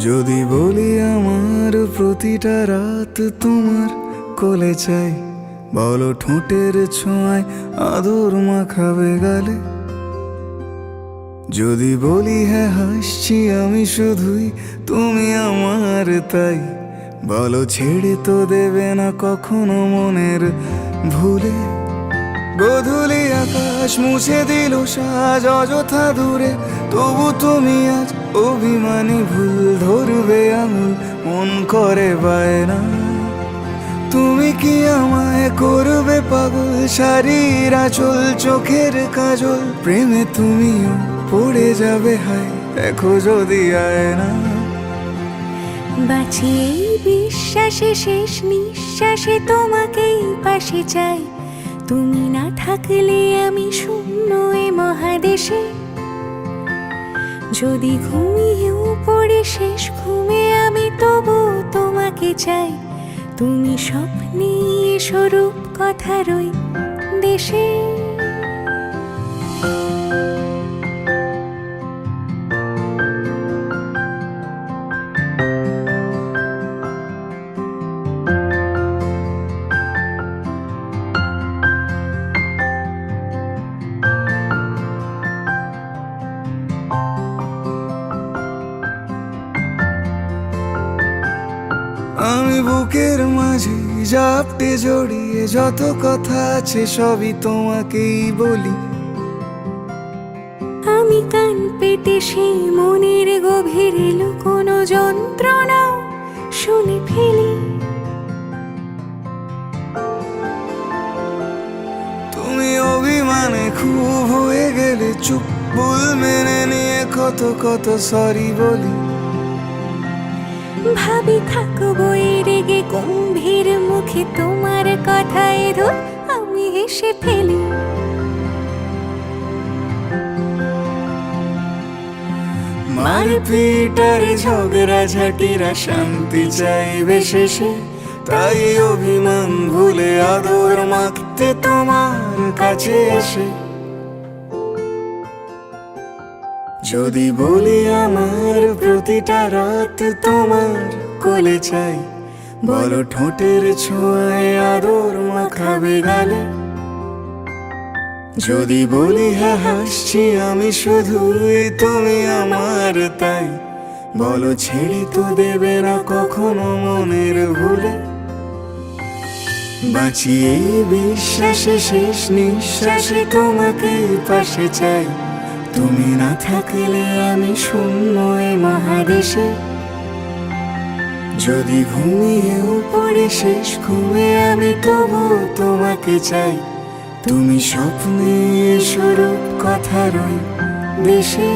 যদি বলি আমার প্রতিটা রাত তোমার কোলে চাই, বলো ঠোঁটের ছোঁয়ায় আদর মাখাবে গালে। যদি বলি হ্যাঁ হাসছি আমি শুধুই, তুমি আমার তাই, বলো ছেড়ে তো দেবে না কখনো মনের ভুলে। গোধূলি আকাশ মুছে দিল সাজ অযথা দূরে, তবু তুমি আজ অভিমানী ভুল ধরবে আঙুল, মন করে বায়না। তুমি কি আমায় করবে পাগল, শাড়ির আঁচল চোখের কাজল, প্রেমে তুমিও পড়ে যাবে হায় দেখো যদি আয়না। বাঁচি এই বিশ্বাসে শেষ নিঃশ্বাসে তোমাকেই পাশে চাই, তুমি না থাকলে আমি শূন্য এ মহাদেশে। যদি ঘুমিয়েও পড়ে শেষ ঘুমে আমি তবু তোমাকে চাই, তুমি স্বপ্নে স্বরূপ কথার ওই দেশে। আমি বুকের মাঝে জাপটে জড়িয়ে যত কথা আছে সবই তোমাকেই বলি। আমি কান পেতে সেই মনের গভীরে লুকোনো যন্ত্রণা শুনে ফেলি। তুমি অভিমানে খুব হয়ে গেলে চুপ, ভুল মেনে নিয়ে কত কত সরি বলি। ভাবি থাকবো এই রেগে গম্ভীর মুখে তোমার কথায় ধর আমি হেসে ফেলি। মারপিট আর ঝগড়া ঝাঁটিরা শান্তি চাইবে শেষে, তাই অভিমান ভুলে আদর মাখতে তোমার কাছে এসে। যদি বলি আমার প্রতিটা রাত তোমার কোলে চাই, বলো ঠোঁটের ছোঁয়ায় আদর মাখাবে গালে। যদি বলি হ্যাঁ হাসছি আমি শুধুই, তুমি আমার তাই, বলো ছেড়ে তো দেবে না কখনো মনের ভুলে। বাঁচি এই বিশ্বাসে শেষ নিঃশ্বাসে তোমাকে পাশে চাই, তুমি না থাকলে আমি শূন্য এ মহাদেশে। যদি ঘুমিয়েও পড়ে শেষ ঘুমে আমি তবু তোমাকে চাই, তুমি স্বপ্নে স্বরূপ কথার ওই দেশে।